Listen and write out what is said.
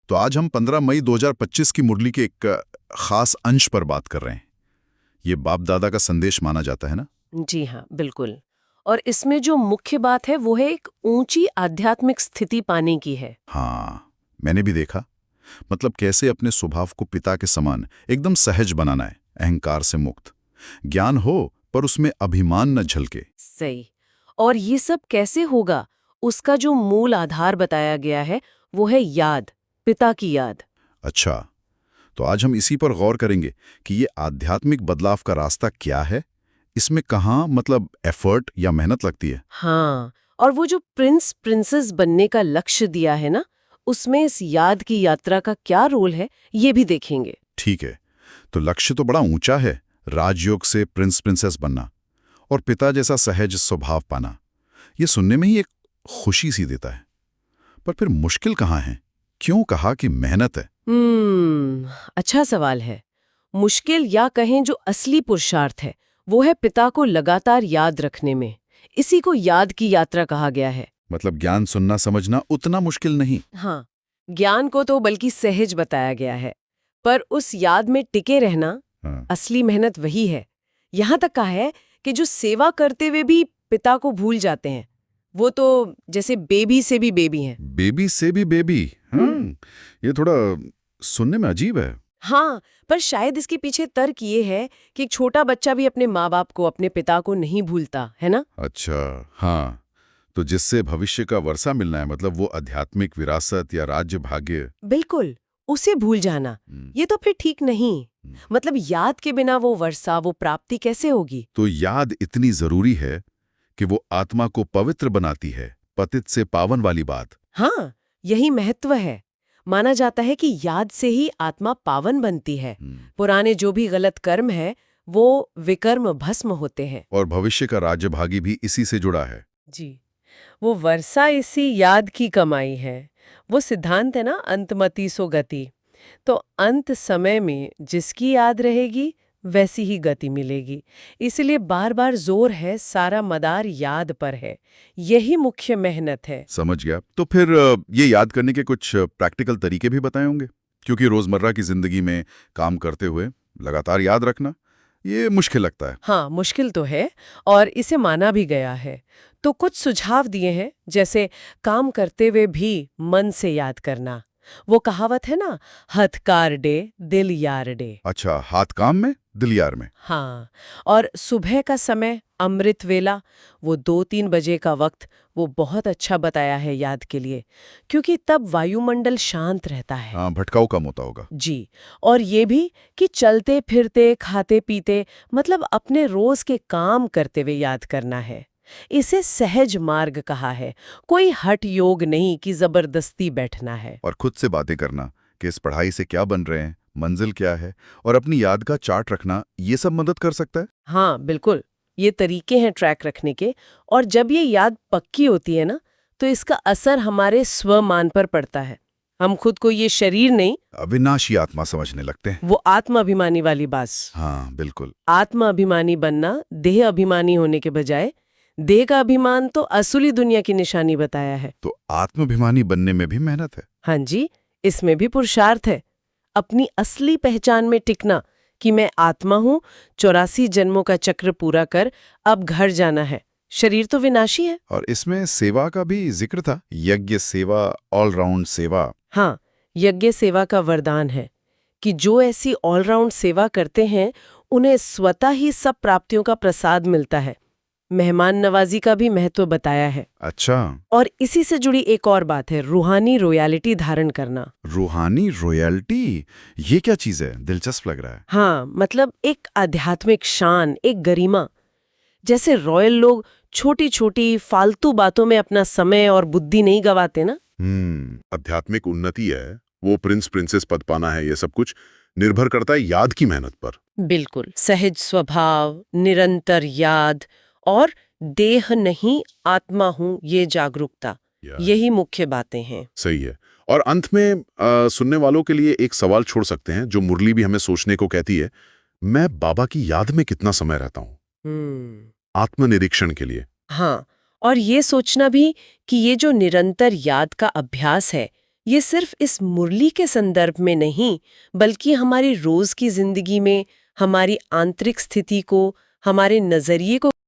तो आज हम 15 मई 2025 की मुरली के एक खास अंश पर बात कर रहे हैं। ये बाप दादा का संदेश माना जाता है ना? जी हाँ, बिल्कुल। और इसमें जो मुख्य बात है वो है एक ऊंची आध्यात्मिक स्थिति पाने की है। हाँ, मैंने भी देखा। मतलब कैसे अपने स्वभाव को पिता के समान एकदम सहज बनाना है, अहंकार से मुक्त। ज्ञान हो पर उसमें अभिमान न झलके। सही। और ये सब कैसे होगा, उसका जो मूल आधार बताया गया है वो है याद, पिता की याद। अच्छा, तो आज हम इसी पर गौर करेंगे कि ये आध्यात्मिक बदलाव का रास्ता क्या है, इसमें कहाँ मतलब एफर्ट या मेहनत लगती है। हाँ, और वो जो प्रिंस प्रिंसेस बनने का लक्ष्य दिया है ना, उसमें इस याद की यात्रा का क्या रोल है, ये भी देखेंगे। ठीक है, तो लक्ष्य तो बड़ा ऊंचा है, राजयोग से प्रिंस प्रिंसेस बनना और पिता जैसा सहज स्वभाव पाना। ये सुनने में ही एक खुशी सी देता है। पर फिर मुश्किल कहाँ है? क्यों कहा कि मेहनत है? अच्छा सवाल है। मुश्किल या कहें जो असली पुरुषार्थ है, वो है पिता को लगातार याद रखने में। इसी को याद की यात्रा कहा गया है। मतलब ज्ञान सुनना समझना उतना मुश्किल नहीं। हाँ, ज्ञान को तो बल्कि सहज बताया गया है, पर उस याद में टिके रहना हाँ। असली मेहनत वही है। यहाँ तक कहा है कि जो सेवा करते हुए भी पिता को भूल जाते हैं, वो तो जैसे बेबी से भी बेबी हैं। बेबी से भी बेबी। ये थोड़ा सुनने में अजीब है। हाँ, पर शायद इसके पीछे तर्क ये है कि एक छोटा बच्चा भी अपने माँ बाप को, अपने पिता को नहीं भूलता, है ना? अच्छा, हाँ। तो जिससे भविष्य का वर्षा मिलना है, मतलब वो आध्यात्मिक विरासत या राज्य भाग्य। बिल्कुल, उसे भूल जाना, ये तो फिर ठीक नहीं। मतलब याद के बिना वो वर्षा, वो प्राप्ति कैसे होगी? तो याद इतनी जरूरी है कि वो आत्मा को पवित्र बनाती है, पतित से पावन वाली बात। हाँ, यही महत्व है। माना जाता है कि याद से ही आत्मा पावन बनती है। पुराने जो भी गलत कर्म है, वो विकर्म भस्म होते हैं। और भविष्य का राज्य भागी भी इसी से जुड़ा है। जी, वो वर्षा इसी याद की कमाई है। वो सिद्धांत है ना, अंतमति सो गति। तो अंत समय में जिसकी याद रहेगी वैसी ही गति मिलेगी। इसलिए बार बार जोर है, सारा मदार याद पर है। यही मुख्य मेहनत है। समझ गया। तो फिर ये याद करने के कुछ प्रैक्टिकल तरीके भी बताए होंगे, क्योंकि रोजमर्रा की जिंदगी में काम करते हुए लगातार याद रखना ये मुश्किल लगता है। हाँ, मुश्किल तो है और इसे माना भी गया है। तो कुछ सुझाव दिए हैं, जैसे काम करते हुए भी मन से याद करना। वो कहावत है ना, हथकार डे दिल यार डे। अच्छा, हाथ काम में दिल यार में। हाँ, और सुबह का समय अमृत वेला, वो 2-3 बजे का वक्त, वो बहुत अच्छा बताया है याद के लिए, क्योंकि तब वायुमंडल शांत रहता है। हाँ, भटकाव कम होता होगा। जी, और ये भी कि चलते फिरते खाते पीते, मतलब अपने रोज के काम करते हुए याद करना है। इसे सहज मार्ग कहा है, कोई हठ योग नहीं कि जबरदस्ती बैठना है। और खुद से बातें करना कि इस पढ़ाई से क्या बन रहे हैं, मंजिल क्या है, और अपनी याद का चार्ट रखना, ये सब मदद कर सकता है। हाँ, बिल्कुल, ये तरीके हैं ट्रैक रखने के। और जब ये याद पक्की होती है ना, तो इसका असर हमारे स्वमान पर पड़ता है। हम खुद को ये शरीर नहीं, अविनाशी आत्मा समझने लगते हैं। वो आत्म अभिमानी वाली बात। हाँ, बिल्कुल। आत्म अभिमानी बनना देह अभिमानी होने के बजाय, देह का अभिमान तो असली दुनिया की निशानी बताया है। तो आत्माभिमानी बनने में भी मेहनत है। हाँ जी, इसमें भी पुरुषार्थ है। अपनी असली पहचान में टिकना कि मैं आत्मा हूँ, 84 जन्मों का चक्र पूरा कर अब घर जाना है। शरीर तो विनाशी है। और इसमें सेवा का भी जिक्र था, यज्ञ सेवा, ऑलराउंड सेवा। हाँ, यज्ञ सेवा का वरदान है कि जो ऐसी ऑलराउंड सेवा करते हैं, उन्हें स्वतः ही सब प्राप्तियों का प्रसाद मिलता है। मेहमान नवाजी का भी महत्व बताया है। अच्छा, और इसी से जुड़ी एक और बात है, रूहानी रॉयल्टी धारण करना। रूहानी रॉयल्टी, ये क्या चीज है? दिलचस्प लग रहा है। हाँ, मतलब एक आध्यात्मिक शान, एक गरिमा। जैसे रॉयल लोग छोटी छोटी फालतू बातों में अपना समय और बुद्धि नहीं गवाते ना। आध्यात्मिक उन्नति है, वो प्रिंस प्रिंसेस पद पाना है, ये सब कुछ निर्भर करता है याद की मेहनत पर। बिल्कुल, सहज स्वभाव, निरंतर याद और देह नहीं आत्मा हूं, ये जागरूकता, यही मुख्य बातें हैं। सही है। और अंत में सुनने वालों के लिए एक सवाल छोड़ सकते हैं, जो मुरली भी हमें सोचने को कहती है। मैं बाबा की याद में कितना समय रहता हूँ? आत्मनिरीक्षण के लिए। हाँ, और ये सोचना भी कि ये जो निरंतर याद का अभ्यास है, ये सिर्फ इस मुरली के संदर्भ में नहीं, बल्कि हमारी रोज की जिंदगी में हमारी आंतरिक स्थिति को, हमारे नजरिए को